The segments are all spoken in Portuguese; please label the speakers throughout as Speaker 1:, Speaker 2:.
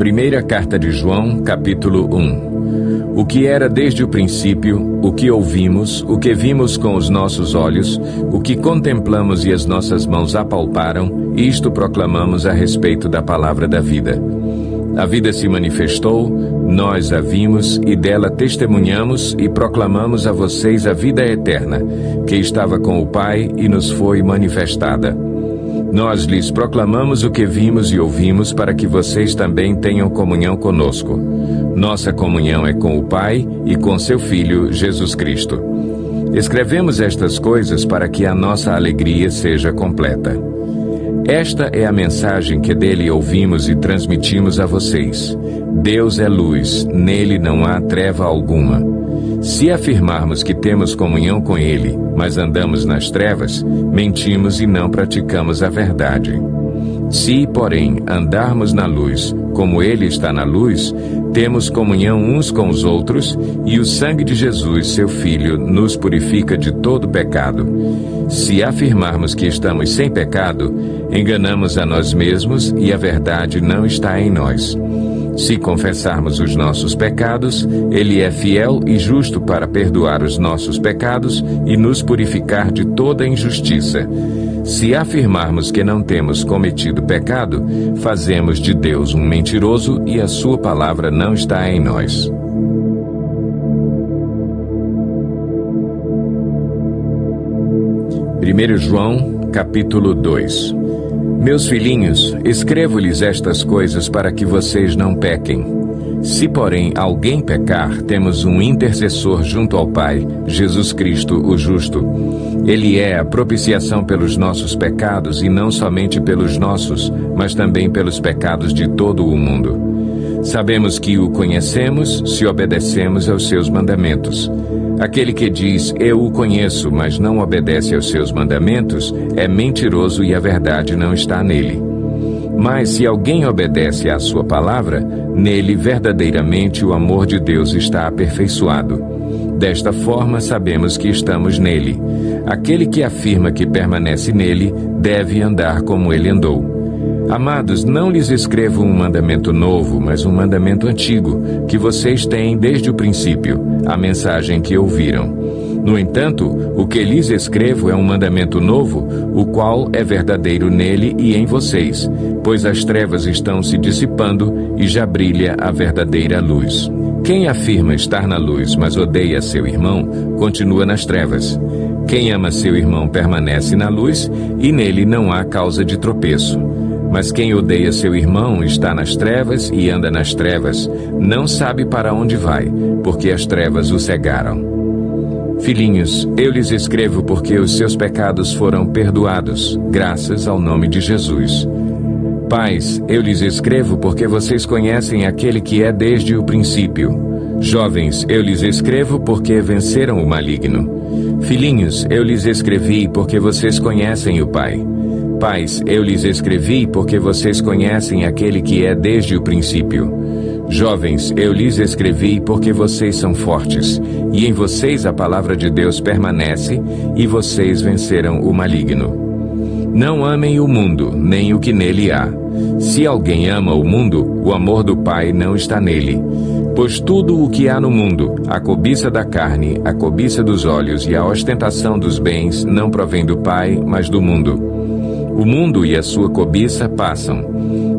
Speaker 1: Primeira Carta de João, capítulo 1. O que era desde o princípio, o que ouvimos, o que vimos com os nossos olhos, o que contemplamos e as nossas mãos apalparam, isto proclamamos a respeito da palavra da vida. A vida se manifestou, nós a vimos e dela testemunhamos e proclamamos a vocês a vida eterna, que estava com o Pai e nos foi manifestada. Nós lhes proclamamos o que vimos e ouvimos para que vocês também tenham comunhão conosco. Nossa comunhão é com o Pai e com seu Filho, Jesus Cristo. Escrevemos estas coisas para que a nossa alegria seja completa. Esta é a mensagem que dele ouvimos e transmitimos a vocês. Deus é luz, nele não há treva alguma. Se afirmarmos que temos comunhão com ele, mas andamos nas trevas, mentimos e não praticamos a verdade. Se, porém, andarmos na luz, como ele está na luz, temos comunhão uns com os outros, e o sangue de Jesus, seu Filho, nos purifica de todo pecado. Se afirmarmos que estamos sem pecado, enganamos a nós mesmos e a verdade não está em nós. Se confessarmos os nossos pecados, ele é fiel e justo para perdoar os nossos pecados e nos purificar de toda injustiça. Se afirmarmos que não temos cometido pecado, fazemos de Deus um mentiroso e a sua palavra não está em nós. Primeiro João, capítulo 2. Meus filhinhos, escrevo-lhes estas coisas para que vocês não pequem. Se, porém, alguém pecar, temos um intercessor junto ao Pai, Jesus Cristo, o justo. Ele é a propiciação pelos nossos pecados, e não somente pelos nossos, mas também pelos pecados de todo o mundo. Sabemos que o conhecemos se obedecemos aos seus mandamentos. Aquele que diz, eu o conheço, mas não obedece aos seus mandamentos, é mentiroso e a verdade não está nele. Mas se alguém obedece à sua palavra, nele verdadeiramente o amor de Deus está aperfeiçoado. Desta forma sabemos que estamos nele. Aquele que afirma que permanece nele, deve andar como ele andou. Amados, não lhes escrevo um mandamento novo, mas um mandamento antigo, que vocês têm desde o princípio, a mensagem que ouviram. No entanto, o que lhes escrevo é um mandamento novo, o qual é verdadeiro nele e em vocês, pois as trevas estão se dissipando e já brilha a verdadeira luz. Quem afirma estar na luz, mas odeia seu irmão, continua nas trevas. Quem ama seu irmão permanece na luz, e nele não há causa de tropeço. Mas quem odeia seu irmão está nas trevas e anda nas trevas, não sabe para onde vai, porque as trevas o cegaram. Filhinhos, eu lhes escrevo porque os seus pecados foram perdoados, graças ao nome de Jesus. Pais, eu lhes escrevo porque vocês conhecem aquele que é desde o princípio. Jovens, eu lhes escrevo porque venceram o maligno. Filhinhos, eu lhes escrevi porque vocês conhecem o Pai. Pais, eu lhes escrevi porque vocês conhecem aquele que é desde o princípio. Jovens, eu lhes escrevi porque vocês são fortes, e em vocês a palavra de Deus permanece, e vocês venceram o maligno. Não amem o mundo, nem o que nele há. Se alguém ama o mundo, o amor do Pai não está nele. Pois tudo o que há no mundo, a cobiça da carne, a cobiça dos olhos e a ostentação dos bens, não provém do Pai, mas do mundo. O mundo e a sua cobiça passam,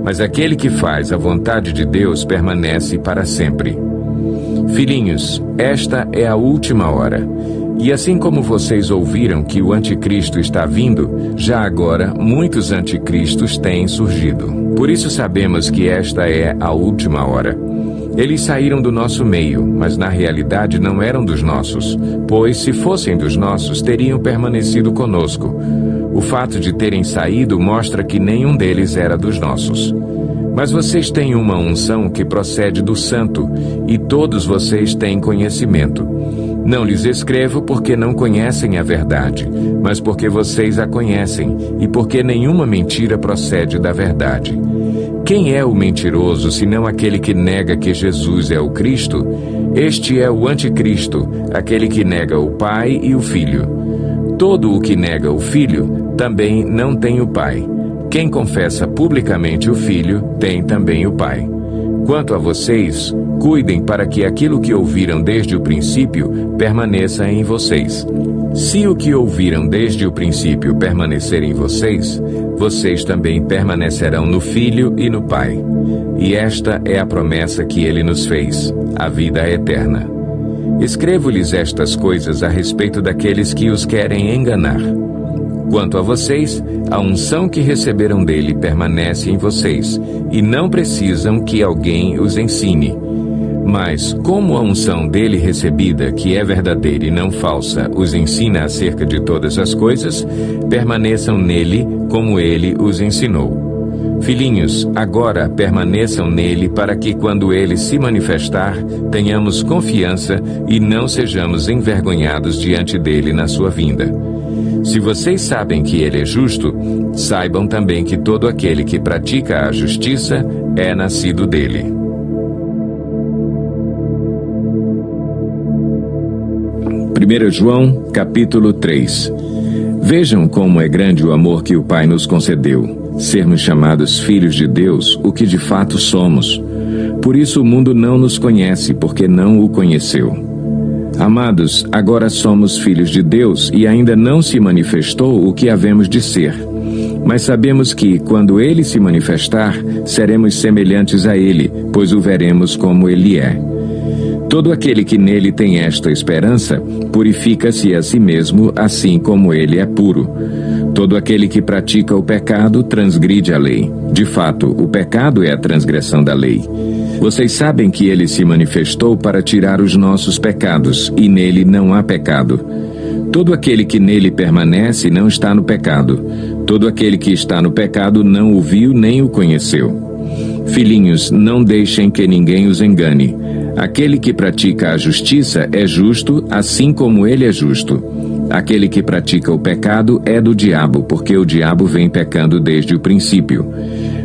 Speaker 1: mas aquele que faz a vontade de Deus permanece para sempre. Filhinhos, esta é a última hora. E assim como vocês ouviram que o anticristo está vindo, já agora muitos anticristos têm surgido. Por isso sabemos que esta é a última hora. Eles saíram do nosso meio, mas na realidade não eram dos nossos, pois se fossem dos nossos, teriam permanecido conosco. O fato de terem saído mostra que nenhum deles era dos nossos. Mas vocês têm uma unção que procede do Santo, e todos vocês têm conhecimento. Não lhes escrevo porque não conhecem a verdade, mas porque vocês a conhecem, e porque nenhuma mentira procede da verdade. Quem é o mentiroso, senão aquele que nega que Jesus é o Cristo? Este é o anticristo, aquele que nega o Pai e o Filho. Todo o que nega o Filho também não tem o Pai. Quem confessa publicamente o Filho tem também o Pai. Quanto a vocês, cuidem para que aquilo que ouviram desde o princípio permaneça em vocês. Se o que ouviram desde o princípio permanecer em vocês, vocês também permanecerão no Filho e no Pai. E esta é a promessa que ele nos fez, a vida eterna. Escrevo-lhes estas coisas a respeito daqueles que os querem enganar. Quanto a vocês, a unção que receberam dele permanece em vocês, e não precisam que alguém os ensine. Mas, como a unção dele recebida, que é verdadeira e não falsa, os ensina acerca de todas as coisas, permaneçam nele como ele os ensinou. Filhinhos, agora permaneçam nele para que, quando ele se manifestar, tenhamos confiança e não sejamos envergonhados diante dele na sua vinda. Se vocês sabem que ele é justo, saibam também que todo aquele que pratica a justiça é nascido dele. 1 João, capítulo 3. Vejam como é grande o amor que o Pai nos concedeu, sermos chamados filhos de Deus, o que de fato somos. Por isso o mundo não nos conhece, porque não o conheceu. Amados, agora somos filhos de Deus e ainda não se manifestou o que havemos de ser. Mas sabemos que, quando ele se manifestar, seremos semelhantes a ele, pois o veremos como ele é. Todo aquele que nele tem esta esperança, purifica-se a si mesmo, assim como ele é puro. Todo aquele que pratica o pecado transgride a lei. De fato, o pecado é a transgressão da lei. Vocês sabem que ele se manifestou para tirar os nossos pecados, e nele não há pecado. Todo aquele que nele permanece não está no pecado. Todo aquele que está no pecado não o viu nem o conheceu. Filhinhos, não deixem que ninguém os engane. Aquele que pratica a justiça é justo, assim como ele é justo. Aquele que pratica o pecado é do diabo, porque o diabo vem pecando desde o princípio.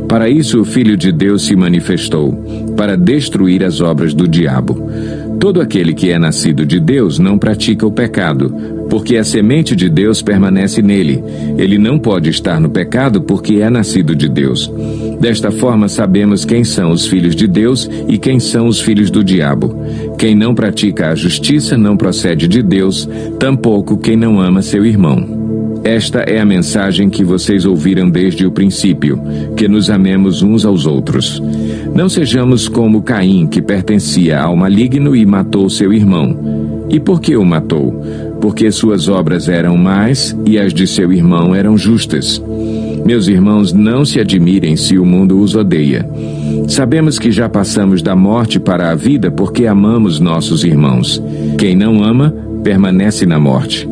Speaker 1: Para isso o Filho de Deus se manifestou, para destruir as obras do diabo. Todo aquele que é nascido de Deus não pratica o pecado, porque a semente de Deus permanece nele. Ele não pode estar no pecado porque é nascido de Deus. Desta forma sabemos quem são os filhos de Deus e quem são os filhos do diabo. Quem não pratica a justiça não procede de Deus, tampouco quem não ama seu irmão. Esta é a mensagem que vocês ouviram desde o princípio, que nos amemos uns aos outros. Não sejamos como Caim, que pertencia ao maligno e matou seu irmão. E por que o matou? Porque suas obras eram más e as de seu irmão eram justas. Meus irmãos, não se admirem se o mundo os odeia. Sabemos que já passamos da morte para a vida porque amamos nossos irmãos. Quem não ama, permanece na morte.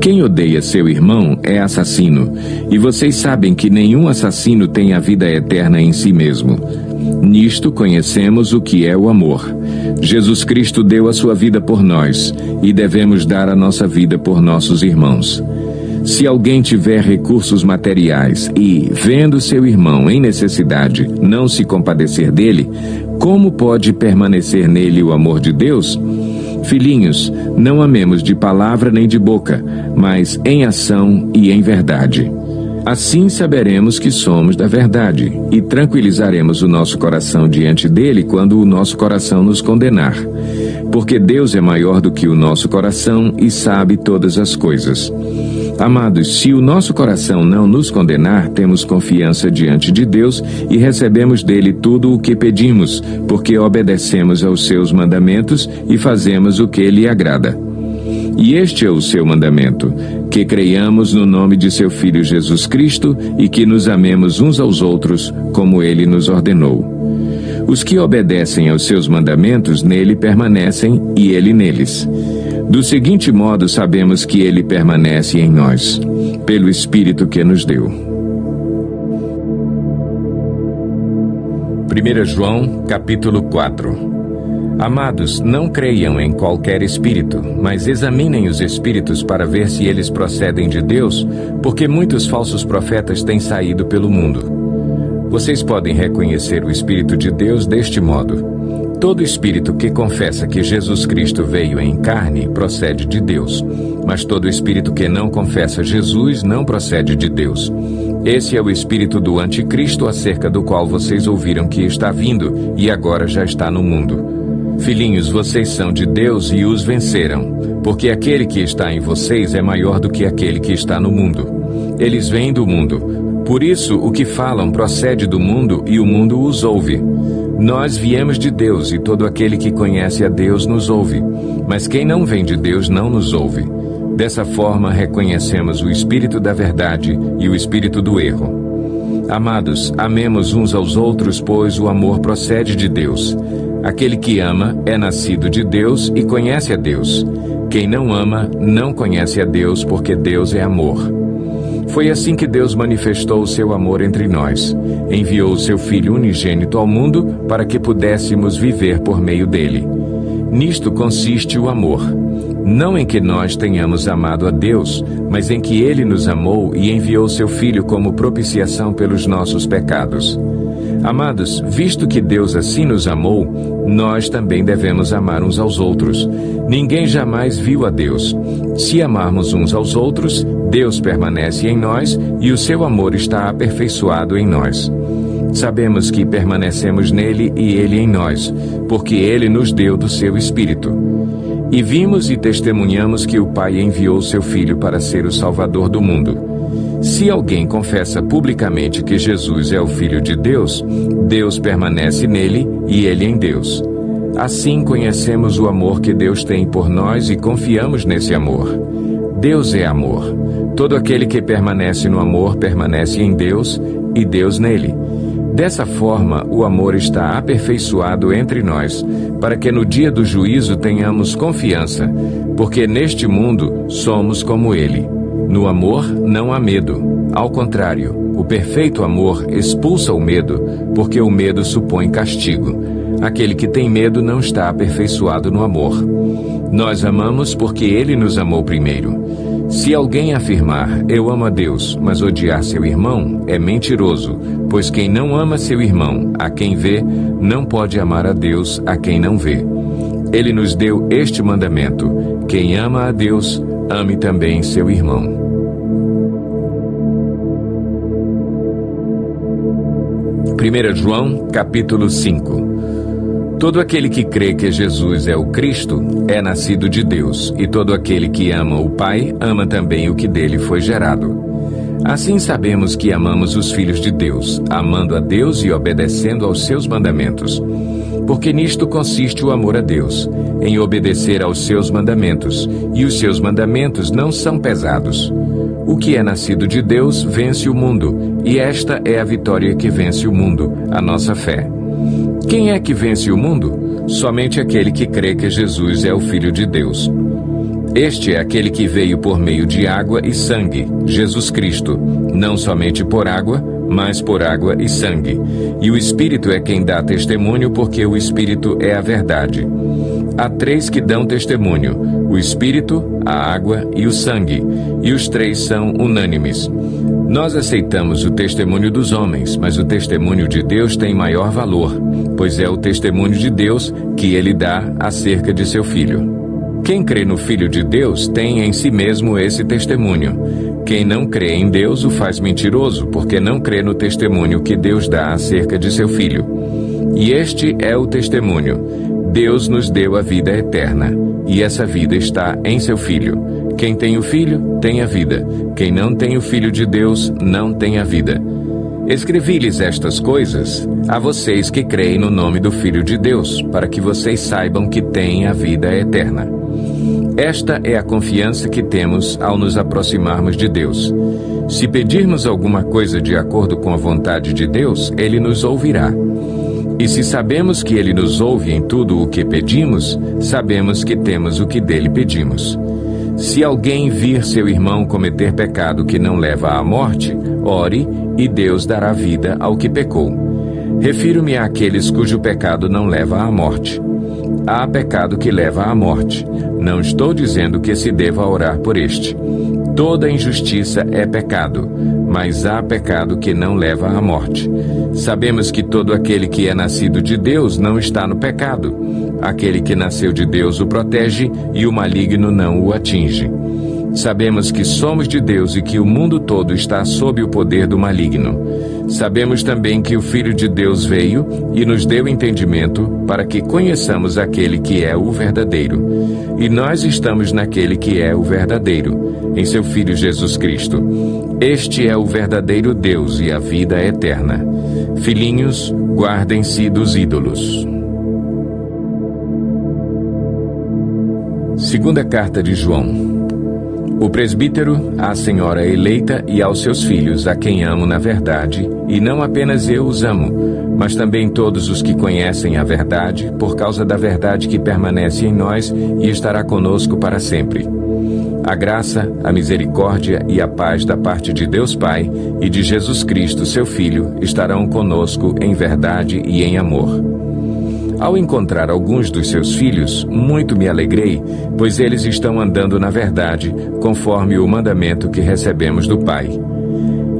Speaker 1: Quem odeia seu irmão é assassino, e vocês sabem que nenhum assassino tem a vida eterna em si mesmo. Nisto conhecemos o que é o amor. Jesus Cristo deu a sua vida por nós, e devemos dar a nossa vida por nossos irmãos. Se alguém tiver recursos materiais e, vendo seu irmão em necessidade, não se compadecer dele, como pode permanecer nele o amor de Deus? Filhinhos, não amemos de palavra nem de boca, mas em ação e em verdade. Assim saberemos que somos da verdade e tranquilizaremos o nosso coração diante dele quando o nosso coração nos condenar. Porque Deus é maior do que o nosso coração e sabe todas as coisas. Amados, se o nosso coração não nos condenar, temos confiança diante de Deus e recebemos dele tudo o que pedimos, porque obedecemos aos seus mandamentos e fazemos o que lhe agrada. E este é o seu mandamento, que creiamos no nome de seu Filho Jesus Cristo e que nos amemos uns aos outros, como ele nos ordenou. Os que obedecem aos seus mandamentos nele permanecem e ele neles. Do seguinte modo sabemos que ele permanece em nós, pelo Espírito que nos deu. 1 João, capítulo 4. Amados, não creiam em qualquer espírito, mas examinem os espíritos para ver se eles procedem de Deus, porque muitos falsos profetas têm saído pelo mundo. Vocês podem reconhecer o Espírito de Deus deste modo. Todo espírito que confessa que Jesus Cristo veio em carne procede de Deus, mas todo espírito que não confessa Jesus não procede de Deus. Esse é o espírito do anticristo, acerca do qual vocês ouviram que está vindo e agora já está no mundo. Filhinhos, vocês são de Deus e os venceram, porque aquele que está em vocês é maior do que aquele que está no mundo. Eles vêm do mundo, por isso o que falam procede do mundo e o mundo os ouve. Nós viemos de Deus e todo aquele que conhece a Deus nos ouve, mas quem não vem de Deus não nos ouve. Dessa forma reconhecemos o espírito da verdade e o espírito do erro. Amados, amemos uns aos outros, pois o amor procede de Deus. Aquele que ama é nascido de Deus e conhece a Deus. Quem não ama não conhece a Deus, porque Deus é amor. Foi assim que Deus manifestou o seu amor entre nós. Enviou o seu Filho unigênito ao mundo para que pudéssemos viver por meio dele. Nisto consiste o amor. Não em que nós tenhamos amado a Deus, mas em que ele nos amou e enviou seu Filho como propiciação pelos nossos pecados. Amados, visto que Deus assim nos amou, nós também devemos amar uns aos outros. Ninguém jamais viu a Deus. Se amarmos uns aos outros, Deus permanece em nós e o seu amor está aperfeiçoado em nós. Sabemos que permanecemos nele e ele em nós, porque ele nos deu do seu Espírito. E vimos e testemunhamos que o Pai enviou seu Filho para ser o Salvador do mundo. Se alguém confessa publicamente que Jesus é o Filho de Deus, Deus permanece nele e ele em Deus. Assim conhecemos o amor que Deus tem por nós e confiamos nesse amor. Deus é amor. Todo aquele que permanece no amor permanece em Deus e Deus nele. Dessa forma, o amor está aperfeiçoado entre nós, para que no dia do juízo tenhamos confiança, porque neste mundo somos como ele. No amor não há medo. Ao contrário, o perfeito amor expulsa o medo, porque o medo supõe castigo. Aquele que tem medo não está aperfeiçoado no amor. Nós amamos porque ele nos amou primeiro. Se alguém afirmar, eu amo a Deus, mas odiar seu irmão, é mentiroso, pois quem não ama seu irmão, a quem vê, não pode amar a Deus, a quem não vê. Ele nos deu este mandamento: quem ama a Deus, ame também seu irmão. Primeira João, capítulo 5. Todo aquele que crê que Jesus é o Cristo é nascido de Deus, e todo aquele que ama o Pai ama também o que dele foi gerado. Assim sabemos que amamos os filhos de Deus, amando a Deus e obedecendo aos seus mandamentos. Porque nisto consiste o amor a Deus, em obedecer aos seus mandamentos, e os seus mandamentos não são pesados. O que é nascido de Deus vence o mundo, e esta é a vitória que vence o mundo, a nossa fé. Quem é que vence o mundo? Somente aquele que crê que Jesus é o Filho de Deus. Este é aquele que veio por meio de água e sangue, Jesus Cristo, não somente por água, mas por água e sangue. E o Espírito é quem dá testemunho, porque o Espírito é a verdade. Há três que dão testemunho: o Espírito, a água e o sangue, e os três são unânimes. Nós aceitamos o testemunho dos homens, mas o testemunho de Deus tem maior valor, pois é o testemunho de Deus que ele dá acerca de seu Filho. Quem crê no Filho de Deus tem em si mesmo esse testemunho. Quem não crê em Deus o faz mentiroso, porque não crê no testemunho que Deus dá acerca de seu Filho. E este é o testemunho: Deus nos deu a vida eterna, e essa vida está em seu Filho. Quem tem o Filho, tem a vida. Quem não tem o Filho de Deus, não tem a vida. Escrevi-lhes estas coisas a vocês que creem no nome do Filho de Deus, para que vocês saibam que têm a vida eterna. Esta é a confiança que temos ao nos aproximarmos de Deus. Se pedirmos alguma coisa de acordo com a vontade de Deus, Ele nos ouvirá. E se sabemos que Ele nos ouve em tudo o que pedimos, sabemos que temos o que dele pedimos. Se alguém vir seu irmão cometer pecado que não leva à morte, ore e Deus dará vida ao que pecou. Refiro-me àqueles cujo pecado não leva à morte. Há pecado que leva à morte. Não estou dizendo que se deva orar por este. Toda injustiça é pecado, mas há pecado que não leva à morte. Sabemos que todo aquele que é nascido de Deus não está no pecado. Aquele que nasceu de Deus o protege e o maligno não o atinge. Sabemos que somos de Deus e que o mundo todo está sob o poder do maligno. Sabemos também que o Filho de Deus veio e nos deu entendimento para que conheçamos aquele que é o verdadeiro. E nós estamos naquele que é o verdadeiro, em seu Filho Jesus Cristo. Este é o verdadeiro Deus e a vida eterna. Filhinhos, guardem-se dos ídolos. Segunda carta de João. O presbítero, à senhora eleita e aos seus filhos, a quem amo na verdade, e não apenas eu os amo, mas também todos os que conhecem a verdade, por causa da verdade que permanece em nós e estará conosco para sempre. A graça, a misericórdia e a paz da parte de Deus Pai e de Jesus Cristo, seu Filho, estarão conosco em verdade e em amor. Ao encontrar alguns dos seus filhos, muito me alegrei, pois eles estão andando na verdade, conforme o mandamento que recebemos do Pai.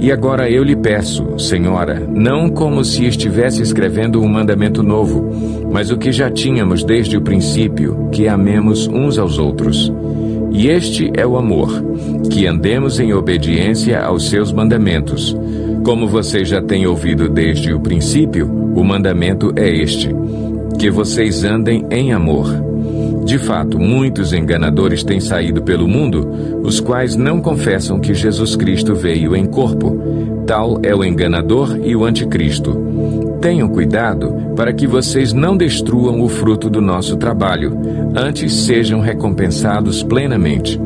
Speaker 1: E agora eu lhe peço, Senhora, não como se estivesse escrevendo um mandamento novo, mas o que já tínhamos desde o princípio, que amemos uns aos outros. E este é o amor, que andemos em obediência aos seus mandamentos. Como você já tem ouvido desde o princípio, o mandamento é este: que vocês andem em amor. De fato, muitos enganadores têm saído pelo mundo, os quais não confessam que Jesus Cristo veio em corpo. Tal é o enganador e o anticristo. Tenham cuidado para que vocês não destruam o fruto do nosso trabalho, antes sejam recompensados plenamente.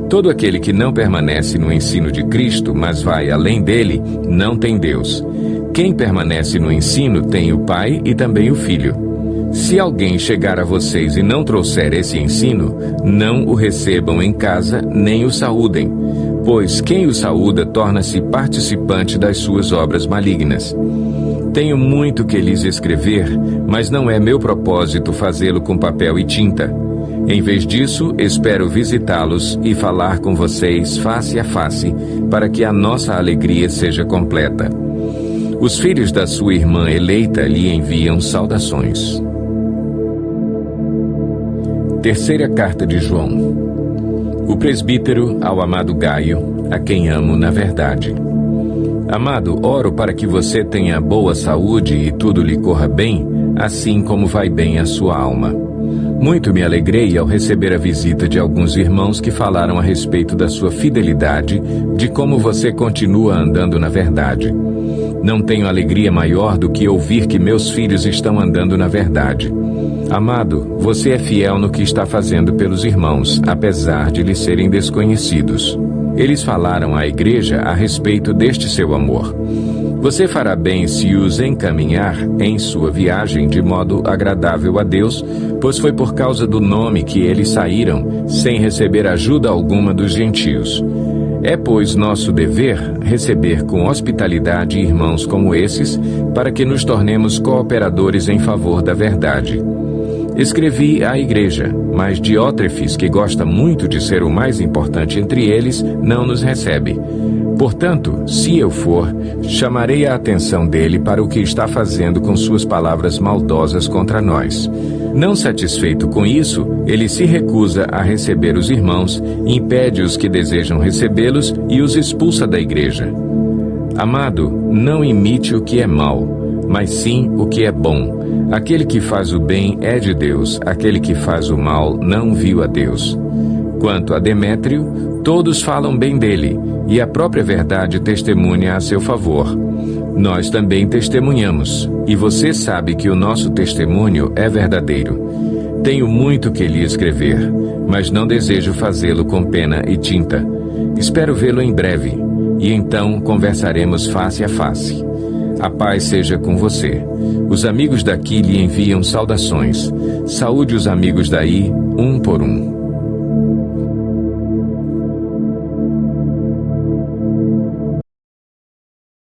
Speaker 1: Todo aquele que não permanece no ensino de Cristo, mas vai além dele, não tem Deus. Quem permanece no ensino tem o Pai e também o Filho. Se alguém chegar a vocês e não trouxer esse ensino, não o recebam em casa, nem o saúdem, pois quem o saúda torna-se participante das suas obras malignas. Tenho muito que lhes escrever, mas não é meu propósito fazê-lo com papel e tinta. Em vez disso, espero visitá-los e falar com vocês face a face, para que a nossa alegria seja completa. Os filhos da sua irmã eleita lhe enviam saudações. Terceira carta de João. O presbítero ao amado Gaio, a quem amo na verdade. Amado, oro para que você tenha boa saúde e tudo lhe corra bem, assim como vai bem a sua alma. Muito me alegrei ao receber a visita de alguns irmãos que falaram a respeito da sua fidelidade, de como você continua andando na verdade. Não tenho alegria maior do que ouvir que meus filhos estão andando na verdade. Amado, você é fiel no que está fazendo pelos irmãos, apesar de lhes serem desconhecidos. Eles falaram à igreja a respeito deste seu amor. Você fará bem se os encaminhar em sua viagem de modo agradável a Deus, pois foi por causa do nome que eles saíram, sem receber ajuda alguma dos gentios. É, pois, nosso dever receber com hospitalidade irmãos como esses, para que nos tornemos cooperadores em favor da verdade. Escrevi à igreja, mas Diótrefes, que gosta muito de ser o mais importante entre eles, não nos recebe. Portanto, se eu for, chamarei a atenção dele para o que está fazendo com suas palavras maldosas contra nós. Não satisfeito com isso, ele se recusa a receber os irmãos, impede os que desejam recebê-los e os expulsa da igreja. Amado, não imite o que é mau, mas sim o que é bom. Aquele que faz o bem é de Deus, aquele que faz o mal não viu a Deus. Quanto a Demétrio, todos falam bem dele, e a própria verdade testemunha a seu favor. Nós também testemunhamos, e você sabe que o nosso testemunho é verdadeiro. Tenho muito que lhe escrever, mas não desejo fazê-lo com pena e tinta. Espero vê-lo em breve, e então conversaremos face a face. A paz seja com você. Os amigos daqui lhe enviam saudações. Saúde os amigos daí, um por um.